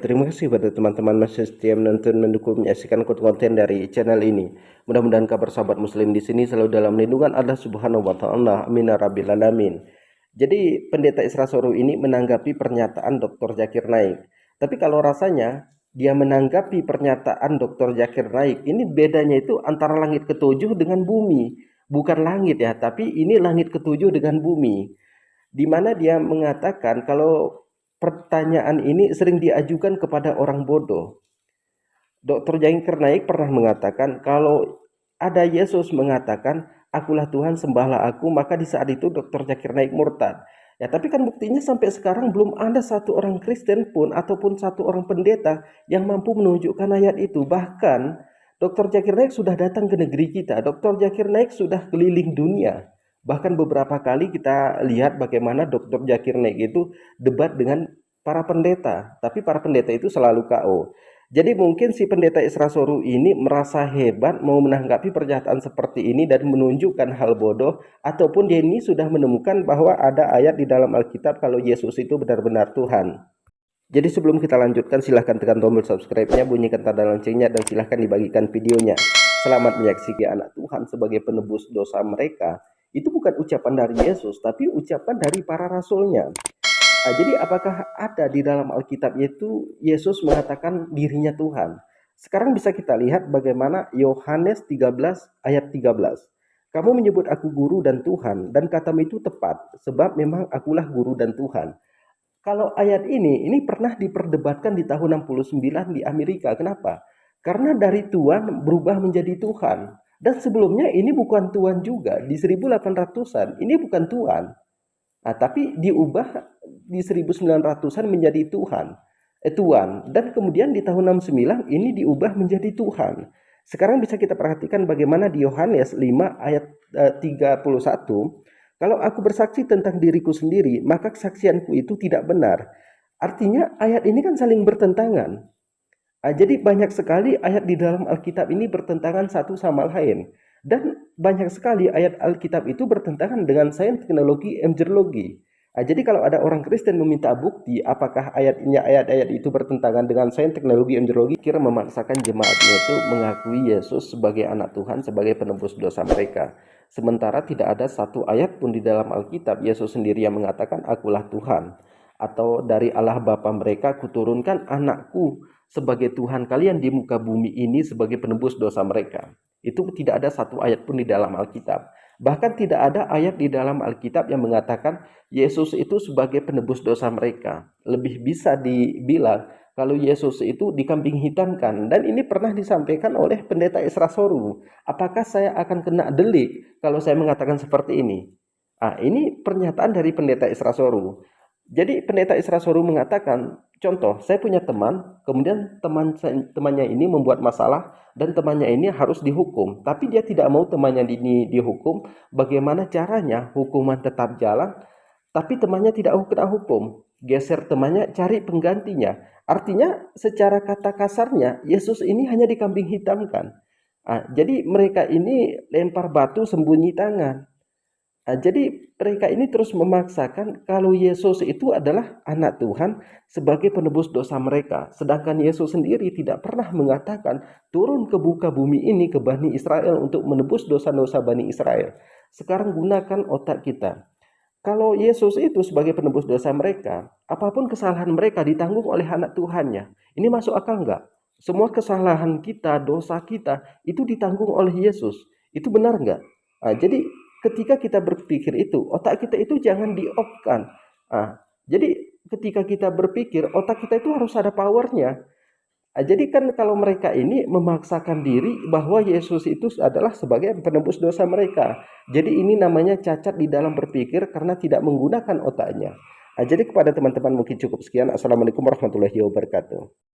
Terima kasih pada teman-teman masih setia menonton, mendukung, menyaksikan konten dari channel ini. Mudah-mudahan kabar sahabat muslim di sini selalu dalam lindungan Allah Subhanahu wa taala. Amin ya rabbil alamin. Jadi Pendeta Isra Soru ini menanggapi pernyataan Dr. Zakir Naik. Tapi kalau rasanya dia menanggapi pernyataan Dr. Zakir Naik, ini bedanya itu antara langit ketujuh dengan bumi. Bukan langit ya, tapi ini langit ketujuh dengan bumi. Di mana dia mengatakan kalau pertanyaan ini sering diajukan kepada orang bodoh. Dr. Zakir Naik pernah mengatakan kalau ada Yesus mengatakan, "Akulah Tuhan, sembahlah aku," maka di saat itu Dr. Zakir Naik murtad. Ya, tapi kan buktinya sampai sekarang belum ada satu orang Kristen pun ataupun satu orang pendeta yang mampu menunjukkan ayat itu. Bahkan Dr. Zakir Naik sudah datang ke negeri kita. Dr. Zakir Naik sudah keliling dunia. Bahkan beberapa kali kita lihat bagaimana Dr. Zakir Naik itu debat dengan para pendeta, tapi para pendeta itu selalu KO. Jadi mungkin si Pendeta Isra Soru ini merasa hebat mau menanggapi pernyataan seperti ini dan menunjukkan hal bodoh, ataupun dia ini sudah menemukan bahwa ada ayat di dalam Alkitab kalau Yesus itu benar-benar Tuhan. Jadi sebelum kita lanjutkan, silahkan tekan tombol subscribe-nya, bunyikan tanda loncengnya, dan silahkan dibagikan videonya. Selamat menyaksikan anak Tuhan sebagai penebus dosa mereka. Itu bukan ucapan dari Yesus, tapi ucapan dari para rasulnya. Jadi apakah ada di dalam Alkitab itu Yesus mengatakan dirinya Tuhan? Sekarang bisa kita lihat bagaimana Yohanes 13 ayat 13. Kamu menyebut aku guru dan Tuhan, dan katamu itu tepat, sebab memang akulah guru dan Tuhan. Kalau ayat ini pernah diperdebatkan di tahun 69 di Amerika. Kenapa? Karena dari Tuhan berubah menjadi Tuhan. Dan sebelumnya ini bukan Tuhan juga. Di 1800-an ini bukan Tuhan. Nah, tapi diubah di 1900-an menjadi Tuhan. Tuhan. Dan kemudian di tahun 69 ini diubah menjadi Tuhan. Sekarang bisa kita perhatikan bagaimana di Yohanes 5 ayat 31. Kalau aku bersaksi tentang diriku sendiri, maka kesaksianku itu tidak benar. Artinya ayat ini kan saling bertentangan. Jadi banyak sekali ayat di dalam Alkitab ini bertentangan satu sama lain. Dan banyak sekali ayat Alkitab itu bertentangan dengan sains, teknologi, embriologi. Jadi kalau ada orang Kristen meminta bukti apakah ayat-ayat itu bertentangan dengan sains, teknologi, embriologi, kira memaksakan jemaatnya itu mengakui Yesus sebagai anak Tuhan, sebagai penebus dosa mereka. Sementara tidak ada satu ayat pun di dalam Alkitab Yesus sendiri yang mengatakan akulah Tuhan. Atau dari Allah Bapa mereka kuturunkan anakku sebagai Tuhan kalian di muka bumi ini sebagai penebus dosa mereka. Itu tidak ada satu ayat pun di dalam Alkitab. Bahkan tidak ada ayat di dalam Alkitab yang mengatakan Yesus itu sebagai penebus dosa mereka. Lebih bisa dibilang kalau Yesus itu dikambing hitamkan. Dan ini pernah disampaikan oleh Pendeta Isra Soru. Apakah saya akan kena delik kalau saya mengatakan seperti ini? Ini pernyataan dari Pendeta Isra Soru. Jadi Pendeta Isra Soru mengatakan, contoh, saya punya teman, kemudian temannya ini membuat masalah dan temannya ini harus dihukum. Tapi dia tidak mau temannya ini dihukum. Bagaimana caranya hukuman tetap jalan, tapi temannya tidak kena hukum. Geser temannya, cari penggantinya. Artinya secara kata kasarnya, Yesus ini hanya dikambing hitamkan. Jadi mereka ini lempar batu sembunyi tangan. Jadi mereka ini terus memaksakan kalau Yesus itu adalah anak Tuhan sebagai penebus dosa mereka. Sedangkan Yesus sendiri tidak pernah mengatakan turun ke muka bumi ini ke Bani Israel untuk menebus dosa-dosa Bani Israel. Sekarang gunakan otak kita. Kalau Yesus itu sebagai penebus dosa mereka, apapun kesalahan mereka ditanggung oleh anak Tuhannya. Ini masuk akal enggak? Semua kesalahan kita, dosa kita itu ditanggung oleh Yesus. Itu benar enggak? Jadi ketika kita berpikir itu, otak kita itu jangan di-off-kan. Jadi ketika kita berpikir, otak kita itu harus ada powernya. Jadi kan kalau mereka ini memaksakan diri bahwa Yesus itu adalah sebagai penebus dosa mereka. Jadi ini namanya cacat di dalam berpikir karena tidak menggunakan otaknya. Jadi kepada teman-teman mungkin cukup sekian. Assalamualaikum warahmatullahi wabarakatuh.